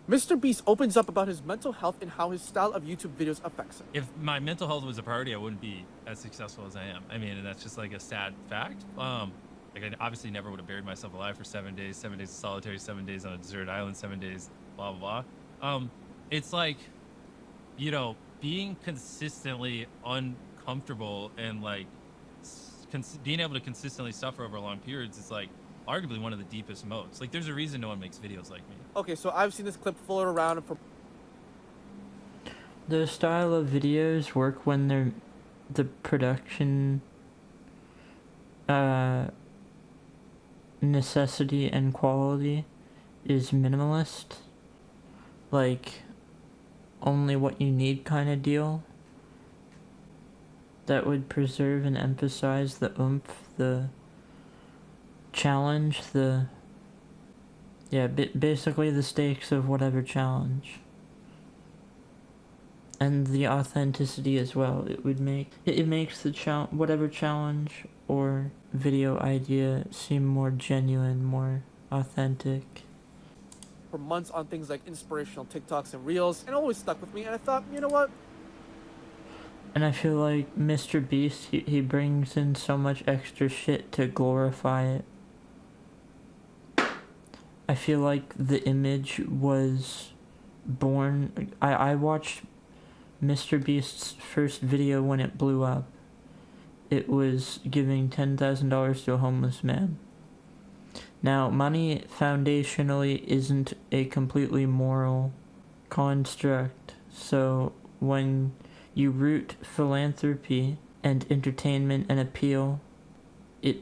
Mr. Beast opens up about his mental health and how his style of YouTube videos affects him. If my mental health was a priority, I wouldn't be as successful as I am. I mean, and that's just like a sad fact. Like I obviously never would have buried myself alive for 7 days, 7 days of solitary, 7 days on a desert island, 7 days, blah blah blah. It's like, being consistently uncomfortable and like being able to consistently suffer over long periods is like arguably one of the deepest modes. Like, there's a reason no one makes videos like me. Okay, so I've seen this clip float around for... The style of videos work when the production necessity and quality is minimalist, like only what you need kind of deal, that would preserve and emphasize the oomph, the challenge, basically the stakes of whatever challenge. And the authenticity as well. It makes the whatever challenge or video idea seem more genuine, more authentic. For months on things like inspirational TikToks and Reels, and it always stuck with me, and I thought, you know what? And I feel like Mr. Beast, he brings in so much extra shit to glorify it. I feel like the image was born... I watched Mr. Beast's first video when it blew up. It was giving $10,000 to a homeless man. Now, money foundationally isn't a completely moral construct, so when you root philanthropy and entertainment and appeal, it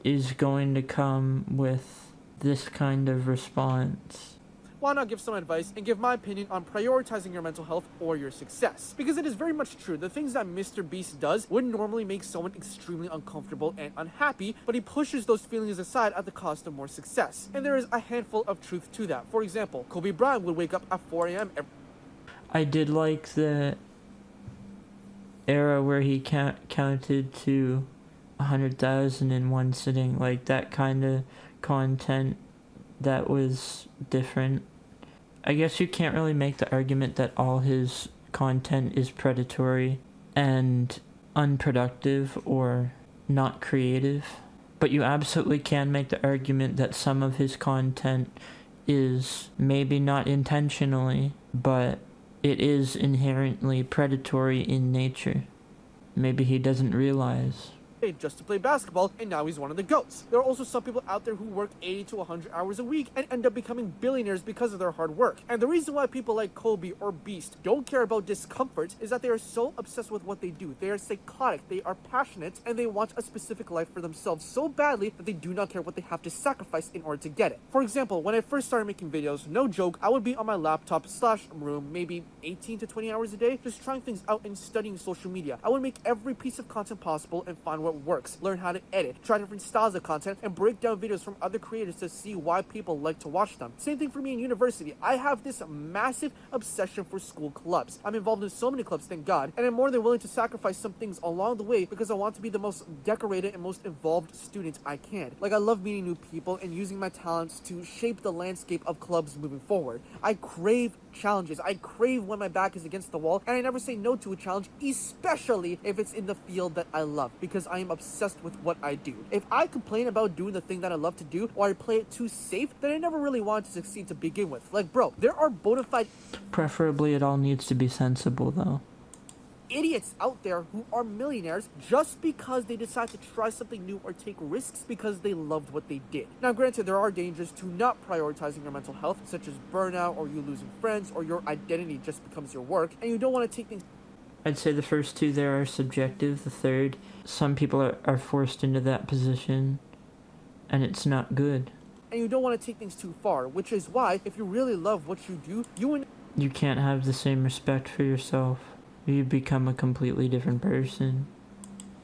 is going to come with this kind of response. Why not give some advice and give my opinion on prioritizing your mental health or your success? Because it is very much true, the things that Mr. Beast does would normally make someone extremely uncomfortable and unhappy, but he pushes those feelings aside at the cost of more success. And there is a handful of truth to that. For example, Kobe Bryant would wake up at 4 a.m. I did like the era where he counted to 100,000 in one sitting, like that kind of content that was different. I guess you can't really make the argument that all his content is predatory and unproductive or not creative, but you absolutely can make the argument that some of his content is maybe not intentionally, but it is inherently predatory in nature. Maybe he doesn't realize. Just to play basketball, and now he's one of the GOATs. There are also some people out there who work 80 to 100 hours a week and end up becoming billionaires because of their hard work. And the reason why people like Kobe or Beast don't care about discomfort is that they are so obsessed with what they do. They are psychotic, they are passionate, and they want a specific life for themselves so badly that they do not care what they have to sacrifice in order to get it. For example, when I first started making videos, no joke, I would be on my laptop / room maybe 18 to 20 hours a day, just trying things out and studying social media. I would make every piece of content possible and find what works, learn how to edit, try different styles of content, and break down videos from other creators to see why people like to watch them. Same thing for me in university. I have this massive obsession for school clubs. I'm involved in so many clubs, thank God, and I'm more than willing to sacrifice some things along the way because I want to be the most decorated and most involved student I can. Like, I love meeting new people and using my talents to shape the landscape of clubs moving forward. I crave challenges. I crave when my back is against the wall, and I never say no to a challenge, especially if it's in the field that I love, because I am obsessed with what I do. If I complain about doing the thing that I love to do, or I play it too safe, then I never really wanted to succeed to begin with. Like, bro, there are bona fide... Preferably it all needs to be sensible, though. Idiots out there who are millionaires just because they decide to try something new or take risks because they loved what they did. Now, granted, there are dangers to not prioritizing your mental health, such as burnout, or you losing friends, or your identity just becomes your work, and you don't want to take things... I'd say the first two there are subjective. The third, some people are forced into that position, and it's not good. And you don't want to take things too far, which is why, if you really love what you do, you can't have the same respect for yourself. You become a completely different person.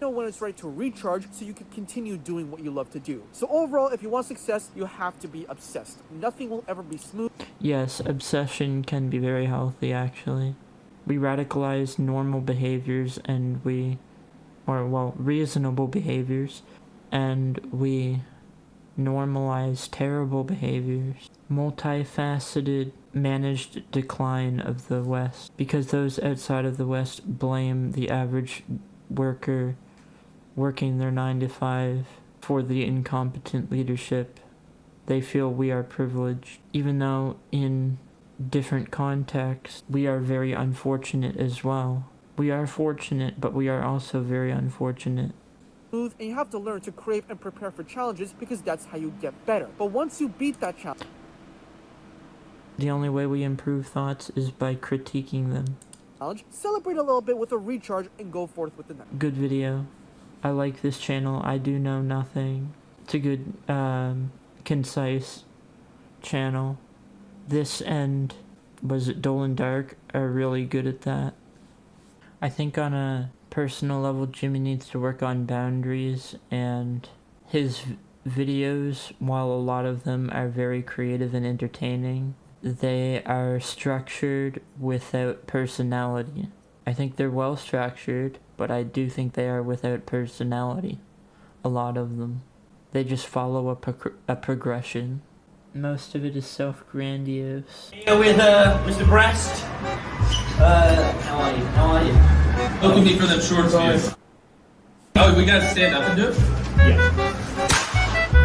Know when it's right to recharge so you can continue doing what you love to do. So overall, if you want success, you have to be obsessed. Nothing will ever be smooth. Yes, obsession can be very healthy, actually. We radicalize normal behaviors reasonable behaviors, and we normalize terrible behaviors. Multifaceted managed decline of the West, because those outside of the West blame the average worker working their 9 to 5 for the incompetent leadership. They feel we are privileged, even though in different contexts we are very unfortunate as well. We are fortunate, but we are also very unfortunate. And you have to learn to crave and prepare for challenges because that's how you get better. But once you beat that challenge, The only way we improve thoughts is by critiquing them. celebrate a little bit with a recharge and go forth with the next. Good video. I like this channel. I do know nothing. It's a good, concise channel. This and was it Dolan Dark are really good at that. I think on a personal level, Jimmy needs to work on boundaries, and his videos, while a lot of them are very creative and entertaining, they are structured without personality. I think they're well structured, but I do think they are without personality. A lot of them. They just follow a progression. Most of it is self-grandiose. Here with Mr. Breast. How are you? How are you? Look at me for them shorts, views. Oh, we gotta stand up and do it?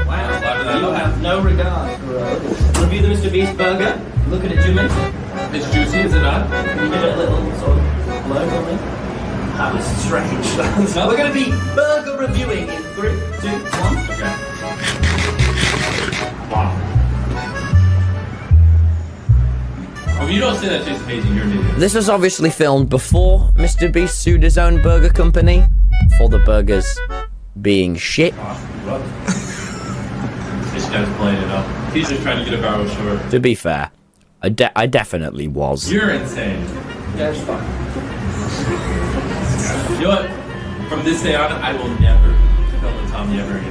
Wow, you have no regard for review the Mr. Beast burger. Look at it, Jimmy. It's juicy, is it not? Can you give it a little sort of blow for me? That was strange. So we're going to be burger reviewing in 3, 2, 1. Okay. Wow. Oh, you don't say that tastes amazing, you're an idiot. This was obviously filmed before Mr. Beast sued his own burger company for the burgers being shit. This guy's playing it up. He's just trying to get a barrel short. To be fair, I definitely was. You're insane. Yeah, it's fine. You know what? From this day on, I will never film a Tommy ever again.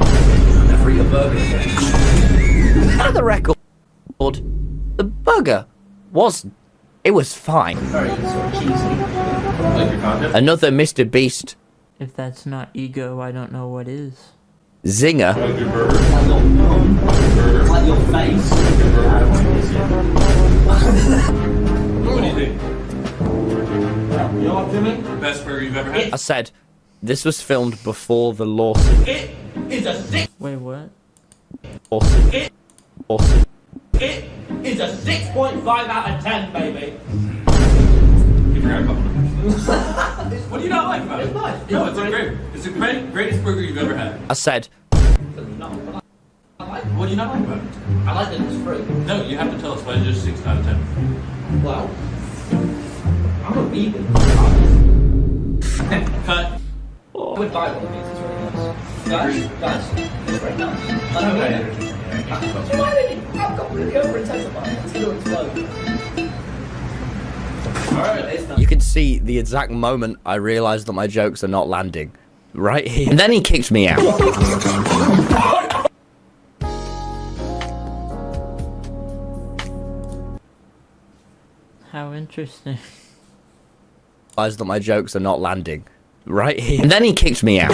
Never eat a burger again. For the record, the burger was fine. Very sort of cheesy. Like your content? Another Mr. Beast If that's not ego, I don't know what is. zinger. Like your burger? Like your bum. Burger? Like your face. Your burger? What do you think? You know what, Jimmy? Best burger you've ever had? I said, this was filmed before the lawsuit. It is a 6. Wait, what? Lawsuit. Lawsuit. It is a 6.5 out of 10, baby. You forgot a couple numbers. What do you not like about it? It's nice. No, it's the greatest burger you've ever had. I said, No, but I like What do you not like about it? I like that it's free. No, you have to tell us why it's just 6 out of 10. Well, I'm a vegan. Cut. I would buy one of these. It's really nice. Guys, it's very nice. I don't know. Why did I've got really over intensified. It's going to explode. Alright. It's nice. you can see the exact moment I realized that my jokes are not landing. Right here. And then he kicked me out. How interesting. Realized that my jokes are not landing. Right here. And then he kicked me out.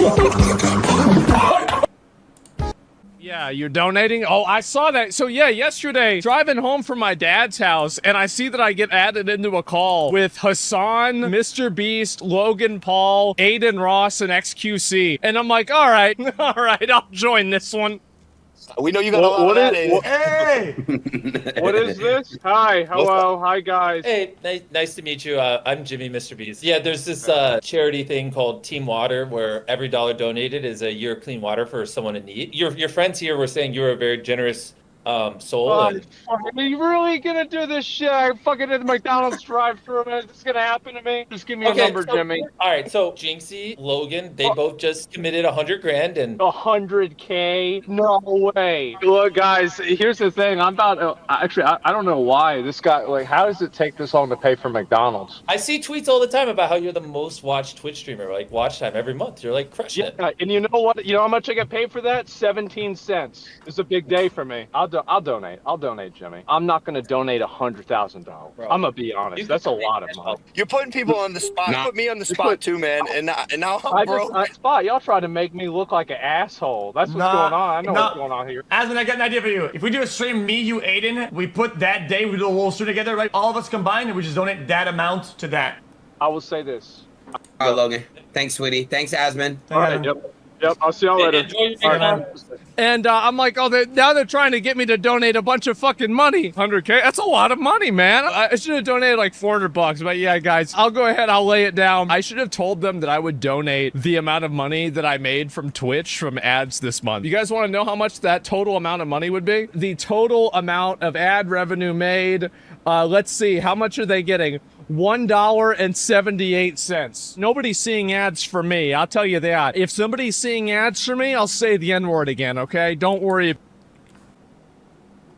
Yeah, you're donating? Oh, I saw that. So yeah, yesterday, driving home from my dad's house, and I see that I get added into a call with Hassan, Mr. Beast, Logan Paul, Aiden Ross, and XQC. And I'm like, all right, I'll join this one. We know you got a lot of that in it. Hey! What is this? Hi, hello, hi guys. Hey, nice to meet you. I'm Jimmy, Mr. Beast. Yeah, there's this charity thing called Team Water, where every dollar donated is a year of clean water for someone in need. Your friends here were saying you were a very generous soul. And Are you really gonna do this shit? I fucking did the McDonald's drive-thru, man. Is this gonna happen to me? Just give me a number, so, Jimmy. All right, so Jinxie, Logan, they both just committed $100,000 and 100K? No way. Look, guys, here's the thing. I'm about actually, I don't know why this guy, like, how does it take this long to pay for McDonald's? I see tweets all the time about how you're the most watched Twitch streamer, like watch time every month. You're like crushing it. And you know what? You know how much I get paid for that? 17 cents. It's a big day for me. I'll I'll donate. I'll donate, Jimmy. I'm not gonna donate $100,000. I'm gonna be honest. That's a lot of money. You're putting people on the spot. Put me on the spot too, man. And now I'm broke. Spot, y'all try to make me look like an asshole. That's what's going on. I know what's going on here. Asmund, I got an idea for you. If we do a stream, me, you, Aiden, we put that day, we do a little stream together, right? All of us combined, and we just donate that amount to that. I will say this. All right, Logan. Thanks, sweetie. Thanks, Asmund. All right, yep. I'll see y'all later. Enjoy your day, man. And I'm like, now they're trying to get me to donate a bunch of fucking money. 100K? That's a lot of money, man. I should have donated like $400, but yeah, guys, I'll go ahead. I'll lay it down. I should have told them that I would donate the amount of money that I made from Twitch from ads this month. You guys want to know how much that total amount of money would be? The total amount of ad revenue made. Let's see. How much are they getting? $1.78. Nobody's seeing ads for me. I'll tell you that. If somebody's seeing ads for me, I'll say the N-word again, okay? Don't worry.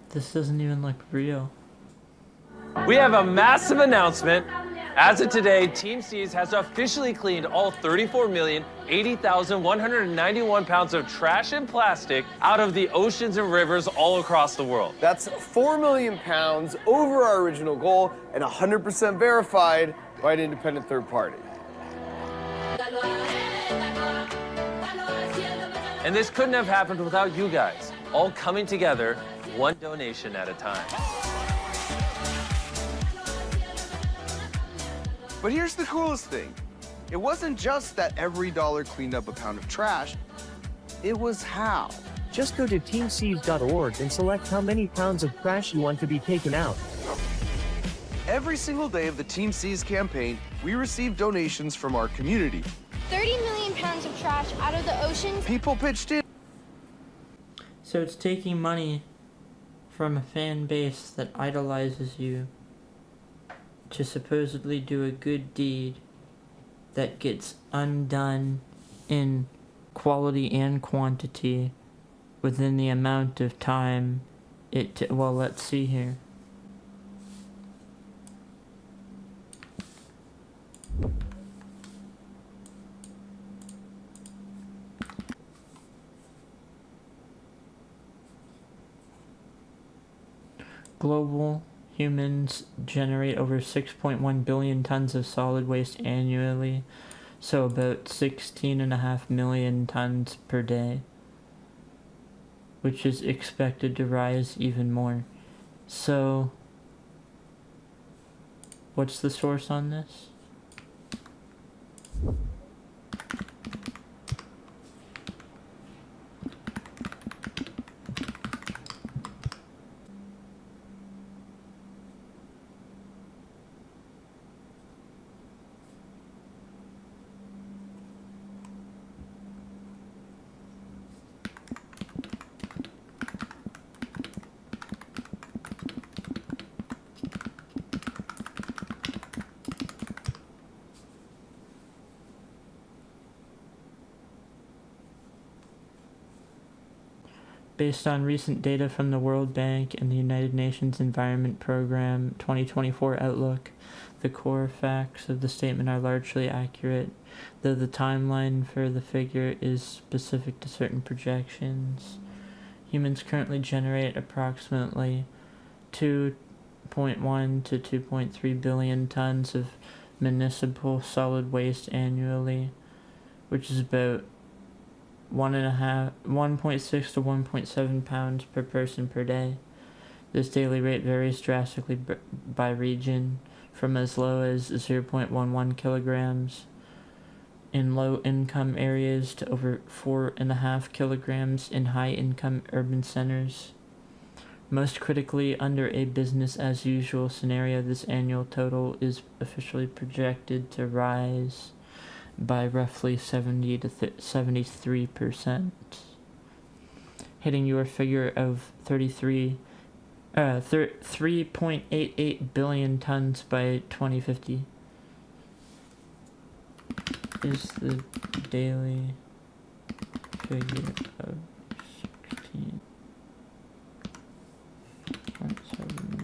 This doesn't even look real. We have a massive announcement. As of today, Team Seas has officially cleaned all 34,080,191 pounds of trash and plastic out of the oceans and rivers all across the world. That's 4 million pounds over our original goal and 100% verified by an independent third party. And this couldn't have happened without you guys, all coming together, one donation at a time. But here's the coolest thing. It wasn't just that every dollar cleaned up a pound of trash, it was how. Just go to teamseas.org and select how many pounds of trash you want to be taken out. Every single day of the Team Seas campaign, we received donations from our community. 30 million pounds of trash out of the ocean. People pitched in. So it's taking money from a fan base that idolizes you to supposedly do a good deed that gets undone in quality and quantity within the amount of time well, let's see here. Global humans generate over 6.1 billion tons of solid waste annually, so about 16.5 million tons per day, which is expected to rise even more. So, what's the source on this? Based on recent data from the World Bank and the United Nations Environment Program 2024 Outlook, the core facts of the statement are largely accurate, though the timeline for the figure is specific to certain projections. Humans currently generate approximately 2.1 to 2.3 billion tons of municipal solid waste annually, which is about 1.6 to 1.7 pounds per person per day. This daily rate varies drastically by region, from as low as 0.11 kilograms in low-income areas to over 4.5 kilograms in high-income urban centers. Most critically, under a business-as-usual scenario, this annual total is officially projected to rise by roughly 70 to 73%, hitting your figure of 3.88 billion tons by 2050. Is the daily figure of 16.7 million.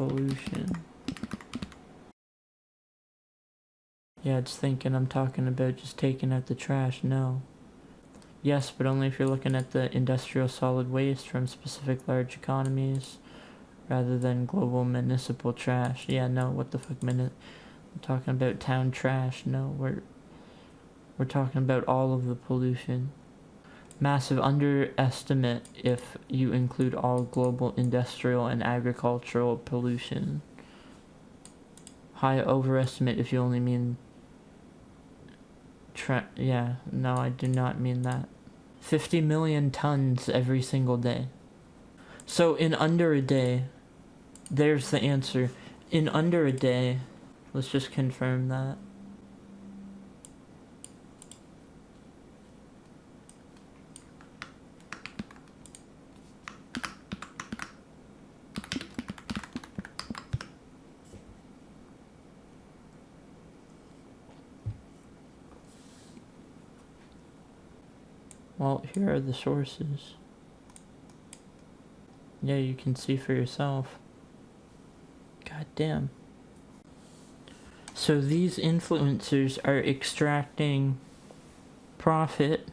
pollution. Yeah, it's thinking I'm talking about just taking out the trash. No. Yes, but only if you're looking at the industrial solid waste from specific large economies rather than global municipal trash. Yeah, no, what the fuck, I'm talking about town trash. No, we're talking about all of the pollution. Massive underestimate if you include all global industrial and agricultural pollution. High overestimate if you only mean yeah, no, I do not mean that. 50 million tons every single day. So in under a day, there's the answer. In under a day, let's just confirm that. Well, here are the sources. Yeah, you can see for yourself. God damn. So these influencers are extracting profit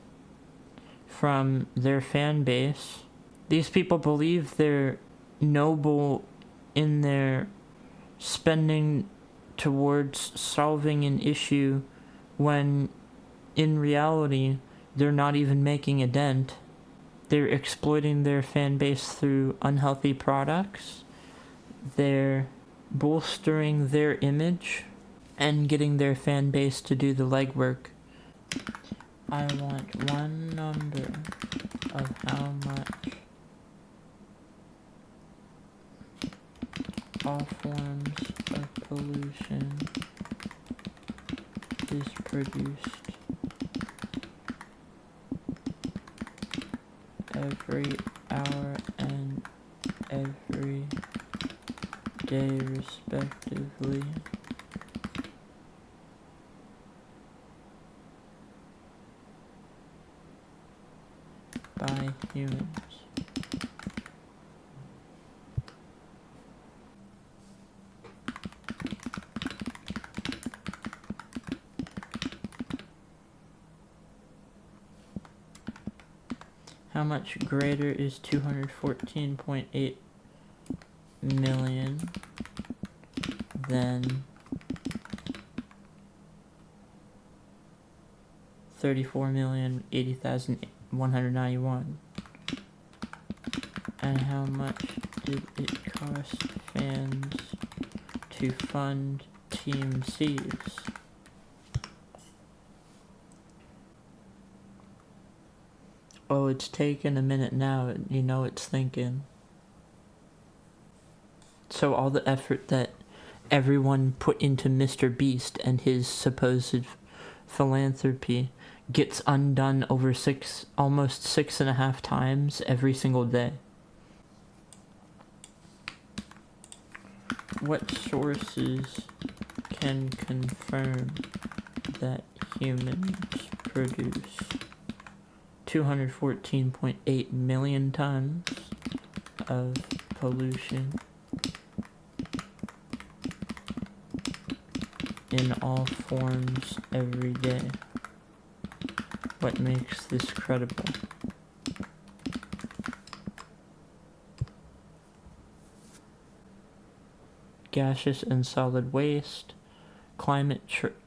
from their fan base. These people believe they're noble in their spending towards solving an issue when in reality they're not even making a dent. They're exploiting their fan base through unhealthy products. They're bolstering their image and getting their fan base to do the legwork. I want one number of how much all forms of pollution is produced every hour and every day respectively. By humans. How much greater is 214.8 million than 34,080,191? And how much did it cost fans to fund Team C's? Oh, it's taking a minute now. You know it's thinking. So all the effort that everyone put into Mr. Beast and his supposed philanthropy gets undone over almost 6.5 times every single day. What sources can confirm that humans produce 214.8 million tons of pollution in all forms every day? What makes this credible? Gaseous and solid waste, climate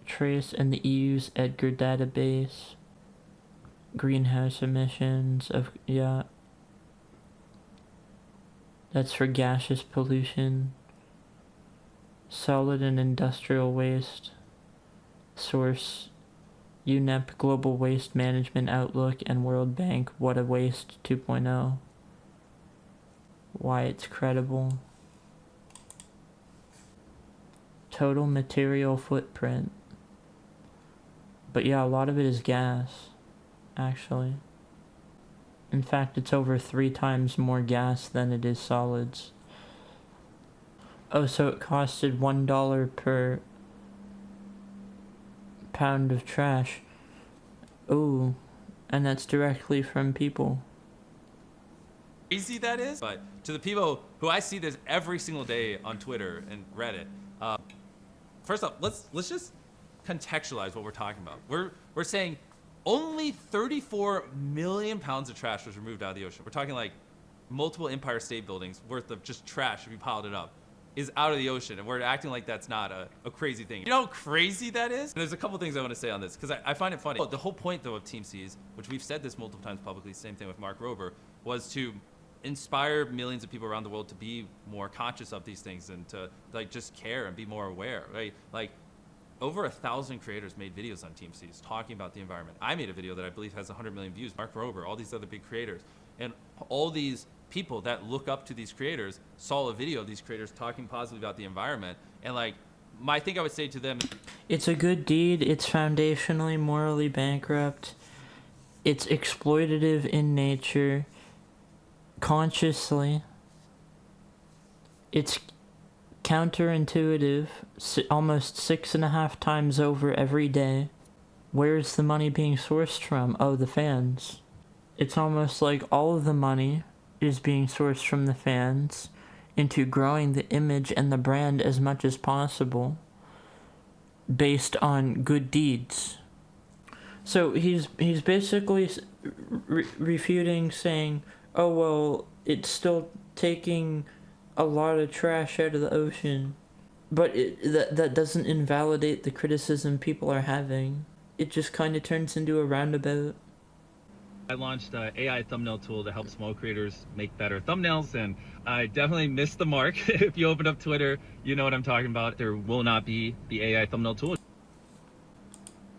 trace and the EU's Edgar database, greenhouse emissions of, yeah, that's for gaseous pollution, solid and industrial waste, source UNEP Global Waste Management Outlook and World Bank What a Waste 2.0. Why it's credible. Total material footprint. But yeah, a lot of it is gas, actually. In fact, it's over 3 times more gas than it is solids. Oh, so it costed $1 per pound of trash. Ooh, and that's directly from people. crazy that is, but to the people who I see this every single day on Twitter and Reddit, first off, let's just contextualize what we're talking about. We're saying only 34 million pounds of trash was removed out of the ocean. We're talking like multiple Empire State Buildings worth of just trash, if you piled it up, is out of the ocean, and we're acting like that's not a crazy thing. You know how crazy that is? And there's a couple things I want to say on this, because I find it funny. The whole point, though, of Team C's, which we've said this multiple times publicly, same thing with Mark Rober, was to inspire millions of people around the world to be more conscious of these things and to like just care and be more aware, right? Like over 1,000 creators made videos on Team C's talking about the environment. I made a video that I believe has 100 million views, Mark Rober, all these other big creators. And all these people that look up to these creators saw a video of these creators talking positively about the environment. And like, my thing I would say to them, it's a good deed. It's foundationally morally bankrupt. It's exploitative in nature. Consciously. It's counterintuitive, almost 6.5 times over every day. Where's the money being sourced from? Oh, the fans. It's almost like all of the money is being sourced from the fans into growing the image and the brand as much as possible based on good deeds. So he's basically refuting, saying, oh, well, it's still taking a lot of trash out of the ocean, but that doesn't invalidate the criticism people are having. It just kind of turns into a roundabout. I launched an AI thumbnail tool to help small creators make better thumbnails, and I definitely missed the mark. If you open up Twitter, you know what I'm talking about. There will not be the AI thumbnail tool.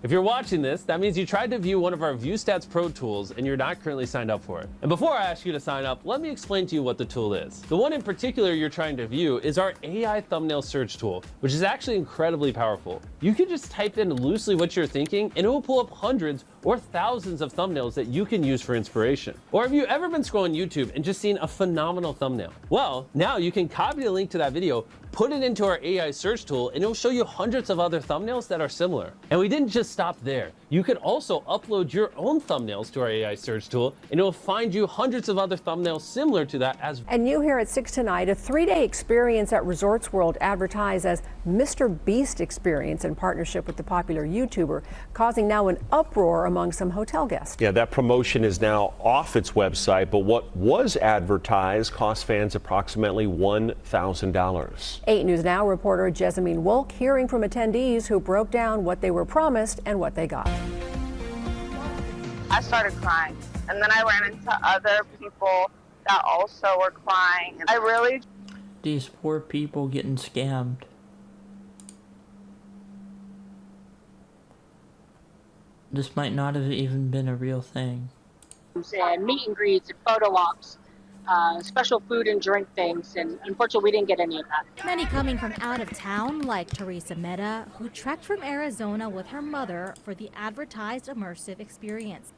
If you're watching this, that means you tried to view one of our ViewStats Pro tools and you're not currently signed up for it. And before I ask you to sign up, let me explain to you what the tool is. The one in particular you're trying to view is our AI thumbnail search tool, which is actually incredibly powerful. You can just type in loosely what you're thinking and it will pull up hundreds or thousands of thumbnails that you can use for inspiration. Or have you ever been scrolling YouTube and just seen a phenomenal thumbnail? Well, now you can copy the link to that video, put it into our AI search tool, and it'll show you hundreds of other thumbnails that are similar. And we didn't just stop there. You can also upload your own thumbnails to our AI search tool, and it will find you hundreds of other thumbnails similar to that as well. And new here at 6 tonight, a 3-day experience at Resorts World advertised as Mr. Beast experience in partnership with the popular YouTuber, causing now an uproar among some hotel guests. Yeah, that promotion is now off its website, but what was advertised cost fans approximately $1,000. 8 News Now reporter Jessamine Wolk hearing from attendees who broke down what they were promised and what they got. I started crying, and then I ran into other people that also were crying. I really... These poor people getting scammed. This might not have even been a real thing. And meet and greets and photo ops, special food and drink things, and unfortunately we didn't get any of that. Many coming from out of town, like Teresa Meta, who trekked from Arizona with her mother for the advertised immersive experience.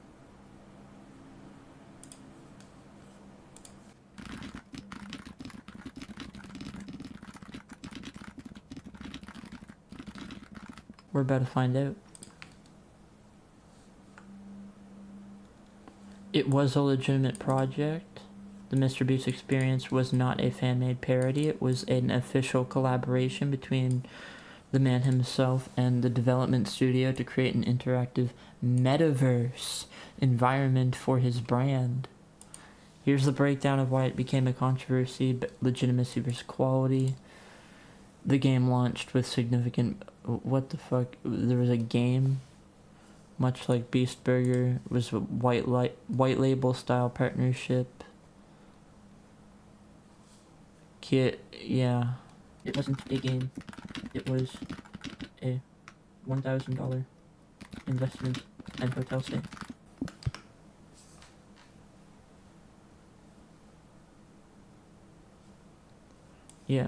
We're about to find out. It was a legitimate project. The Mr. Beast experience was not a fan-made parody. It was an official collaboration between the man himself and the development studio to create an interactive metaverse environment for his brand. Here's the breakdown of why it became a controversy: legitimacy versus quality. The game launched with significant... What the fuck? There was a game... Much like Beast Burger, it was a white label style partnership. Yeah. It wasn't a game. It was a $1,000 investment and hotel stay. Yeah.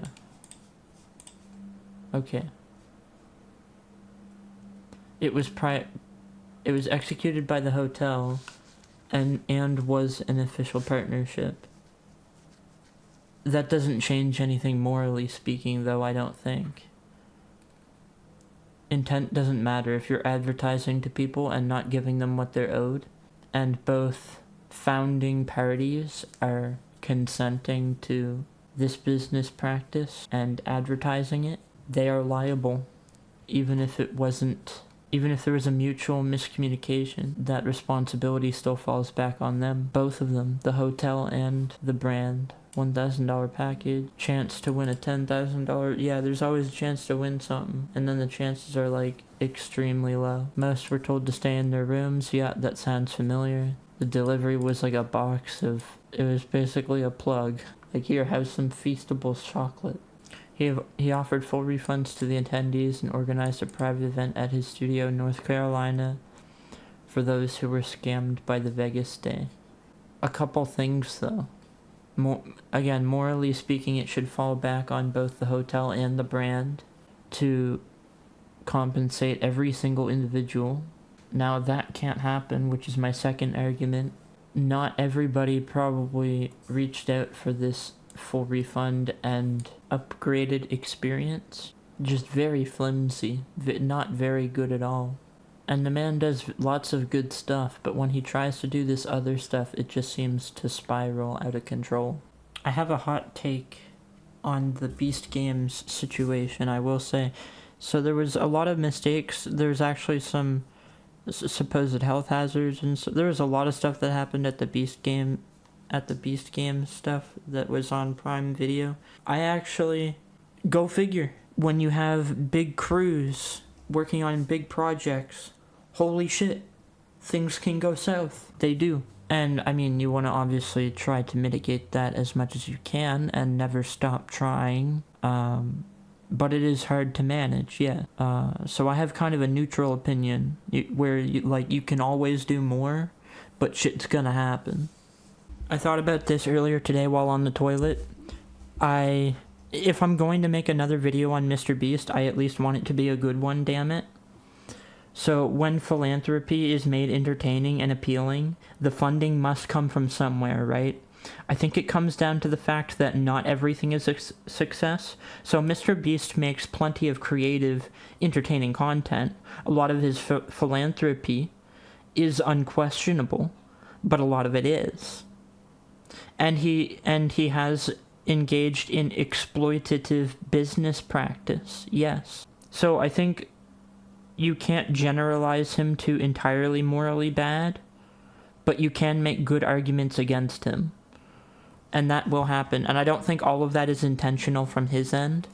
Okay. It was executed by the hotel and was an official partnership. That doesn't change anything morally speaking, though, I don't think. Intent doesn't matter if you're advertising to people and not giving them what they're owed. And both founding parties are consenting to this business practice and advertising it, they are liable. Even if there was a mutual miscommunication, that responsibility still falls back on them. Both of them, the hotel and the brand. $1,000 package, chance to win a $10,000. Yeah, there's always a chance to win something. And then the chances are like extremely low. Most were told to stay in their rooms. Yeah, that sounds familiar. The delivery was like a box of, it was basically a plug. Like, here, have some Feastables chocolate. He offered full refunds to the attendees and organized a private event at his studio in North Carolina for those who were scammed by the Vegas day. A couple things, though. Again, morally speaking, it should fall back on both the hotel and the brand to compensate every single individual. Now, that can't happen, which is my second argument. Not everybody probably reached out for this full refund and upgraded experience. Just very flimsy, not very good at all. And the man does lots of good stuff, but when he tries to do this other stuff, it just seems to spiral out of control. I have a hot take on the Beast Games situation, I will say. So there was a lot of mistakes. There's actually some supposed health hazards, and so there was a lot of stuff that happened at the Beast Game stuff that was on Prime Video. I actually, go figure, when you have big crews working on big projects, holy shit, things can go south. They do. And I mean, you want to obviously try to mitigate that as much as you can and never stop trying. But it is hard to manage, yeah. So I have kind of a neutral opinion where you can always do more, but shit's gonna happen. I thought about this earlier today while on the toilet. If I'm going to make another video on Mr. Beast, I at least want it to be a good one, damn it. So when philanthropy is made entertaining and appealing, the funding must come from somewhere, right? I think it comes down to the fact that not everything is a success. So Mr. Beast makes plenty of creative, entertaining content. A lot of his philanthropy is unquestionable, but a lot of it is. And he has engaged in exploitative business practice, yes. So I think you can't generalize him to entirely morally bad, but you can make good arguments against him. And that will happen. And I don't think all of that is intentional from his end,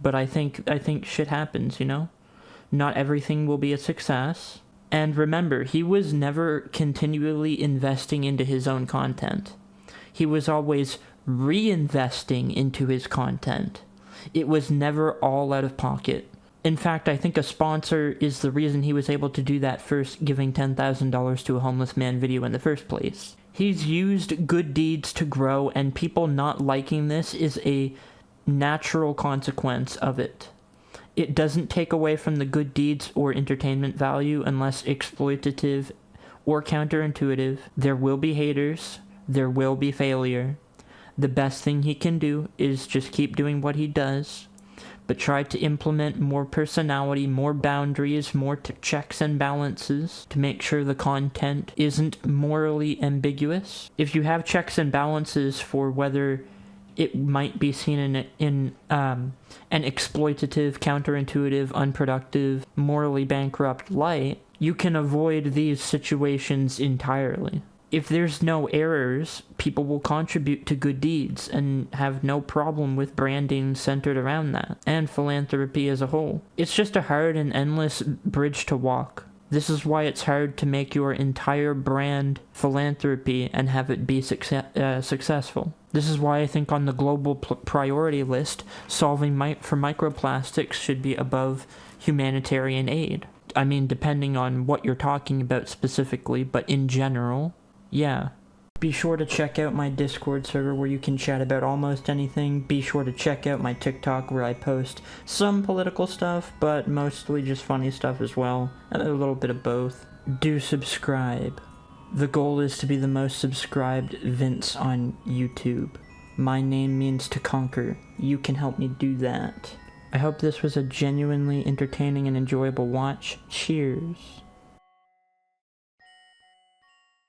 but I think shit happens, you know? Not everything will be a success. And remember, he was never continually investing into his own content. He was always reinvesting into his content. It was never all out of pocket. In fact, I think a sponsor is the reason he was able to do that first giving $10,000 to a homeless man video in the first place. He's used good deeds to grow, and people not liking this is a natural consequence of it. It doesn't take away from the good deeds or entertainment value unless exploitative or counterintuitive. There will be haters. There will be failure. The best thing he can do is just keep doing what he does, but try to implement more personality, more boundaries, more checks and balances to make sure the content isn't morally ambiguous. If you have checks and balances for whether it might be seen in an exploitative, counterintuitive, unproductive, morally bankrupt light, you can avoid these situations entirely. If there's no errors, people will contribute to good deeds and have no problem with branding centered around that, and philanthropy as a whole. It's just a hard and endless bridge to walk. This is why it's hard to make your entire brand philanthropy and have it be successful. This is why I think on the global priority list, solving for microplastics should be above humanitarian aid. I mean, depending on what you're talking about specifically, but in general, yeah. Be sure to check out my Discord server where you can chat about almost anything. Be sure to check out my TikTok where I post some political stuff, but mostly just funny stuff as well. And a little bit of both. Do subscribe. The goal is to be the most subscribed Vince on YouTube. My name means to conquer. You can help me do that. I hope this was a genuinely entertaining and enjoyable watch. Cheers.